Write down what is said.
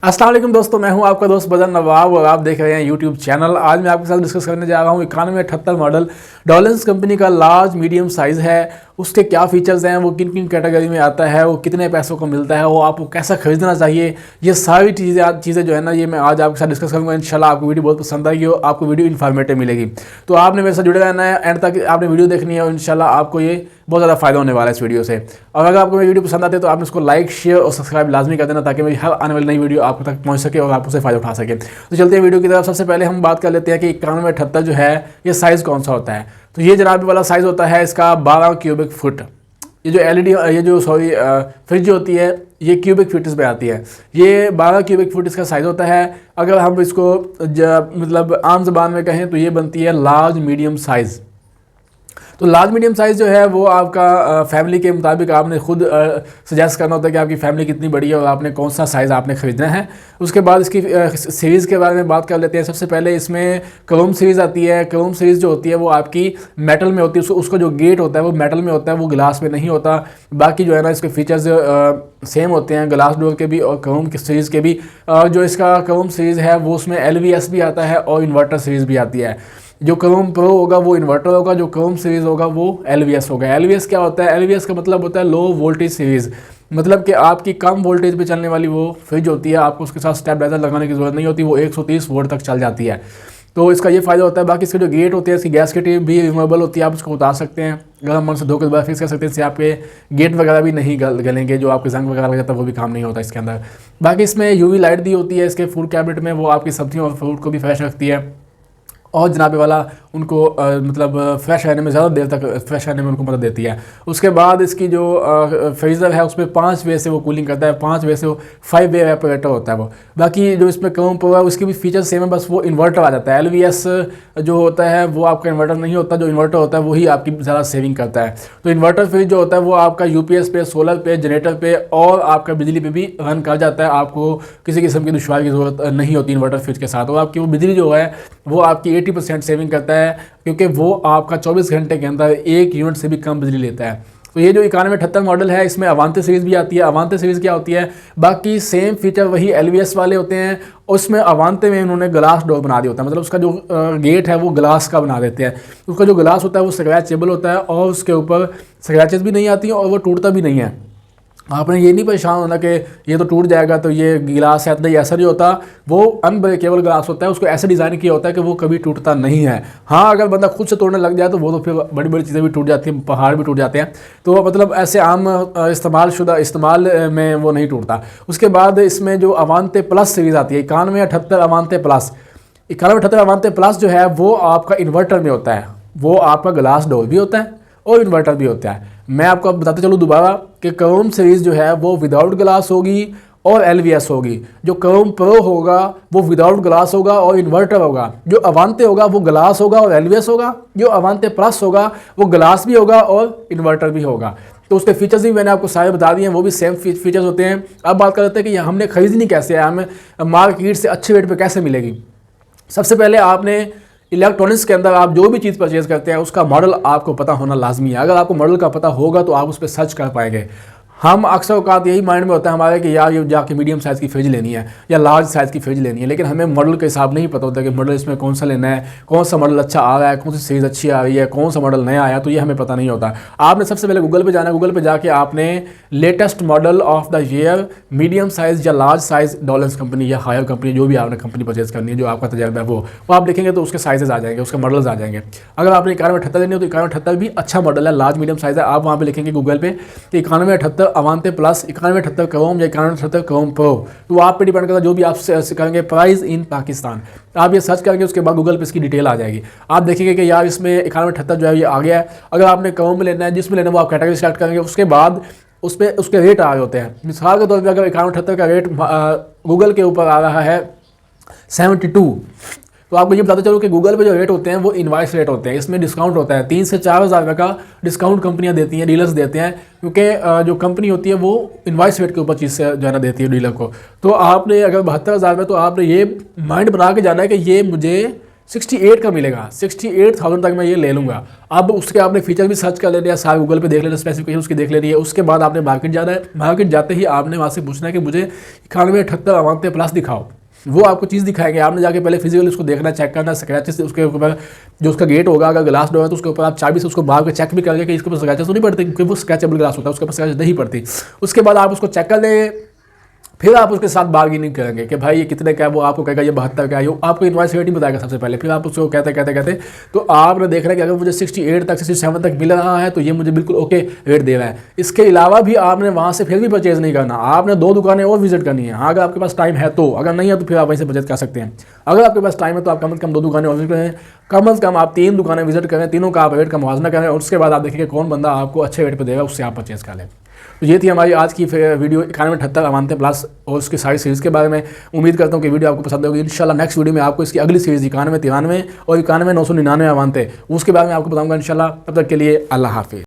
अस्सलाम वालेकुम दोस्तों, मैं हूं आपका दोस्त बदर नवाब और आप देख रहे हैं यूट्यूब चैनल। आज मैं आपके साथ डिस्कस करने जा रहा हूं 9178 मॉडल डॉलेंस कंपनी का लार्ज मीडियम साइज़ है। उसके क्या फीचर्स हैं, वो किन किन कैटेगरी में आता है, वो कितने पैसों को मिलता है, वो आपको कैसा खरीदना चाहिए, ये सारी चीज़ें जो है ना, ये मैं आज आपके साथ डिस्कस करूँगा। इंशाल्लाह आपको वीडियो बहुत पसंद आएगी और आपको वीडियो इन्फॉर्मेटिव मिलेगी। तो आपने मेरे साथ जुड़े रहना है, एंड तक आपने वीडियो देखनी है और इंशाल्लाह आपको ये बहुत ज़्यादा फायदा होने वाला है इस वीडियो से। और अगर आपको मेरी वीडियो पसंद आती है तो आपने उसको लाइक, शेयर और सब्सक्राइब लाजमी कर देना, ताकि मेरी हर आने वाली नई वीडियो आप तक पहुंच सके और आप उससे फ़ायदा उठा सके। तो चलते हैं वीडियो की तरफ। सबसे पहले हम बात कर लेते हैं कि 9178 जो है ये साइज़ कौन सा होता है। तो ये जनाब वाला साइज़ होता है इसका 12 क्यूबिक फुट। ये जो एलईडी फ्रिज होती है ये क्यूबिक फीट में आती है। ये 12 क्यूबिक फुट इसका साइज़ होता है। अगर हम इसको मतलब आम ज़बान में कहें तो ये बनती है लार्ज मीडियम साइज़। तो लार्ज मीडियम साइज़ जो है वो आपका फैमिली के मुताबिक आपने खुद सजेस्ट करना होता है कि आपकी फैमिली कितनी बड़ी है और आपने कौन सा साइज़ आपने ख़रीदना है। उसके बाद इसकी सीरीज़ के बारे में बात कर लेते हैं। सबसे पहले इसमें क्रोम सीरीज़ आती है। क्रोम सीरीज़ जो होती है वो आपकी मेटल में होती है। उसका जो गेट होता है वो मेटल में होता है, वो ग्लास में नहीं होता। बाकी जो है ना इसके फीचर्स सेम होते हैं, ग्लास डोर के भी और क्रोम की सीरीज़ के भी। जो इसका क्रोम सीरीज़ है वो उसमें LVS भी आता है और इन्वर्टर सीरीज़ भी आती है। जो क्रोम प्रो होगा वो इन्वर्टर होगा, जो क्रोम सीरीज़ होगा वो LVS होगा। LVS क्या होता है? LVS का मतलब होता है लो वोल्टेज सीरीज़। मतलब कि आपकी कम वोल्टेज पे चलने वाली वो फ्रिज होती है, आपको उसके साथ स्टेबलाइजर लगाने की ज़रूरत नहीं होती, वो 130 वोल्ट तक चल जाती है। तो इसका ये फ़ायदा होता है। बाकी इसके जो गेट होते हैं, इसकी गैस की टिप भी रिमूवेबल होती है, आप उसको उतार सकते हैं, गर्म मन से धोकर दोबारा फिक्स कर सकते हैं। इससे आपके गेट वगैरह भी नहीं गलेंगे, जो आपके जंग वगैरह लगता है वो भी काम नहीं होता इसके अंदर। बाकी इसमें UV लाइट दी होती है इसके फूड कैबिनेट में, वो आपकी सब्जियों और फ्रूट को भी फ्रेश रखती है और जनाबे वाला उनको मतलब फ्रेश रहने में ज़्यादा देर तक फ्रेश रहने में उनको मदद देती है। उसके बाद इसकी जो फ्रीज़र है उसमें 5 वे से वो कूलिंग करता है, 5 वे से वो 5 वे एवापोरेटर होता है वो। बाकी जो इसमें क्रोम प्रो है उसकी भी फीचर सेम है, बस वो इन्वर्टर आ जाता है। LVS जो होता है वो आपका इन्वर्टर नहीं होता, जो इन्वर्टर होता है वही आपकी ज़्यादा सेविंग करता है। तो इन्वर्टर फ्रिज जो होता है वो आपका UPS पे, सोलर पे, जनरेटर पे और आपका बिजली पे भी रन कर जाता है। आपको किसी किस्म की दुश्वारी की ज़रूरत नहीं होती इन्वर्टर फ्रिज के साथ। और आपकी वो बिजली जो है वो आपकी 80% सेविंग करता है, क्योंकि वो आपका 24 घंटे के अंदर 1 यूनिट से भी कम बिजली लेता है। तो ये जो 9178 मॉडल है इसमें अवांते सीरीज़ भी आती है। अवांते सीरीज़ क्या होती है? बाकी सेम फीचर वही LVS वाले होते हैं। उसमें अवांते में उन्होंने ग्लास डोर बना दिया होता है, मतलब उसका जो गेट है वो ग्लास का बना देते हैं। उसका जो ग्लास होता है वो स्क्रैचेबल होता है और उसके ऊपर स्क्रैचेस भी नहीं आती हैं और वो टूटता भी नहीं है। आपने ये नहीं परेशान होना कि ये तो टूट जाएगा तो ये गिलास है, नहीं, ऐसा नहीं होता। वो अनब्रेकेबल ग्लास होता है, उसको ऐसे डिज़ाइन किया होता है कि वो कभी टूटता नहीं है। हाँ, अगर बंदा खुद से तोड़ने लग जाए तो वो तो फिर बड़ी बड़ी चीज़ें भी टूट जाती हैं, पहाड़ भी टूट जाते हैं। तो मतलब ऐसे आम इस्तेमाल में वो नहीं टूटता। उसके बाद इसमें जो अवांते प्लस सीरीज़ आती है 9178 अवांते प्लस। 9178 अवांते प्लस जो है वो आपका इन्वर्टर में होता है, वो आपका ग्लास डोर भी होता है और इन्वर्टर भी होता है। मैं आपको बताते चलूँ दोबारा कि क्रोम सीरीज़ जो है वो विदाउट ग्लास होगी और LVS होगी। जो क्रोम प्रो होगा वो विदाउट ग्लास होगा और इन्वर्टर होगा। जो अवांते होगा वो ग्लास होगा और LVS होगा। जो अवांते प्लस होगा वो ग्लास भी होगा और इन्वर्टर भी होगा। तो उसके फीचर्स भी मैंने आपको सारे बता दिए हैं, वो भी सेम फीचर्स होते हैं। अब बात कर लेते हैं कि हमने खरीदनी कैसे है, हमें मार्केट से अच्छे रेट पर कैसे मिलेगी। सबसे पहले आपने इलेक्ट्रॉनिक्स के अंदर आप जो भी चीज़ परचेज़ करते हैं उसका मॉडल आपको पता होना लाजमी है। अगर आपको मॉडल का पता होगा तो आप उस पर सर्च कर पाएंगे। हम अक्सर औकात यही माइंड में होता है हमारे कि यार ये जाके मीडियम साइज़ की फ्रिज लेनी है या लार्ज साइज़ की फ्रिज लेनी है, लेकिन हमें मॉडल के हिसाब नहीं पता होता कि मॉडल इसमें कौन सा लेना है, कौन सा मॉडल अच्छा आ रहा है, कौन सी सीरीज़ अच्छी आ रही है, कौन सा मॉडल नया आया, तो ये हमें पता नहीं होता। आपने सबसे पहले गूगल पे जाना है, गूगल पे जाके आपने latest model of the year medium size या लार्ज साइज़ डॉलेंस कंपनी या हायर कंपनी, जो भी आपने कंपनी परचेज़ करनी है, जो आपका तजर्बा है वो आप लिखेंगे तो उसके साइज़ेज़ आ जाएंगे, उसके मॉडल्स आ जाएंगे। अगर आपने 9178 लेनी हो तो 9178 भी अच्छा मॉडल है, लार्ज मीडियम साइज़ है। आप वहाँ पर लिखेंगे गूगल पे तो 9178 अवांते प्लस, 9178 क्रोम या 9178 क्रोम प्रो, तो आप पे डिपेंड करता है जो भी आप करेंगे प्राइस इन पाकिस्तान। आप ये सर्च करेंगे उसके बाद गूगल पे इसकी डिटेल आ जाएगी। आप देखेंगे कि यार इसमें 9178 जो है ये आ गया है। अगर आपने क्रोम में लेना है, जिसमें लेना है वो आप कैटेगरी स्टार्ट करेंगे, उसके बाद उस पर उसके रेट आ रहे होते हैं। मिसाल के तौर पर अगर 9178 का रेट गूगल के ऊपर आ रहा है 72, तो आपको ये बताते चलो कि गूगल पे जो रेट होते हैं वो इनवाइस रेट होते हैं। इसमें डिस्काउंट होता है 3 से 4 हज़ार रुपये का डिस्काउंट कंपनियां देती हैं, डीलर्स देते हैं, क्योंकि जो कंपनी होती है वो इनवाइस रेट के ऊपर चीज़ से जो है ना देती है डीलर को। तो आपने अगर 72 हज़ार में, तो आपने ये माइंड बना के जाना है कि ये मुझे 68 का मिलेगा, 68,000 तक मैं ये ले लूँगा। अब उसके आपने फीचर भी सर्च कर लेने हैं, सारे गूगल पे देख लेना, स्पेसिफिकेशन उसकी देख लेनी है। उसके बाद आपने मार्केट जाना है, मार्केट जाते ही आपने वहाँ से पूछना है कि मुझे 9178 अमाउंट प्लस दिखाओ। वो आपको चीज़ दिखाएंगे, आपने जाके पहले फिजिकली उसको देखना, चेक करना, स्क्रैचेस उसके ऊपर जो उसका गेट होगा, अगर ग्लास डोर है तो उसके ऊपर आप चाबी से उसको बाहर के चेक भी करेंगे कि इसके ऊपर स्क्रैचेस तो नहीं पड़ते, क्योंकि वो स्क्रैचेबल ग्लास होता है, उसके ऊपर स्क्रैचेस नहीं पड़ती। उसके बाद आप उसको चेक कर लेंगे, फिर आप उसके साथ बार्गेनिंग करेंगे कि भाई ये कितने का है, वो आपको कहेगा ये 72 का है, ये आपको इनवॉइस रेट ही बताएगा सबसे पहले। फिर आप उसको कहते तो आपने देख रहे हैं कि अगर मुझे 68 तक 67 तक मिल रहा है तो ये मुझे बिल्कुल ओके रेट दे रहा है। इसके अलावा भी आपने वहाँ से फिर भी परचेज नहीं करना, आपने 2 दुकानें और विजिट करनी है। हाँ, अगर आपके पास टाइम है तो, अगर नहीं है तो फिर आप वहीं से परचेज कर सकते हैं। अगर आपके पास टाइम है तो आप कम से कम 2 दुकानें और विजिट करें, कम से कम आप 3 दुकानें विजिट करें, तीनों का आप रेट का मुवाजना करें, और उसके बाद आप देखेंगे कौन बंदा आपको अच्छे रेट पर देगा, उससे आप परचेज कर लें। तो ये थी हमारी आज की वीडियो 9178 अमानते प्लस और उसकी सारी सीरीज़ के बारे में। उम्मीद करता हूँ कि वीडियो आपको पसंद होगी। इंशाल्लाह नेक्स्ट वीडियो में आपको इसकी अगली सीरीज़ 9193 और 91,999 अमानते उसके बारे में आपको बताऊँगा इंशाल्लाह। तब तक के लिए अल्लाह हाफिज़।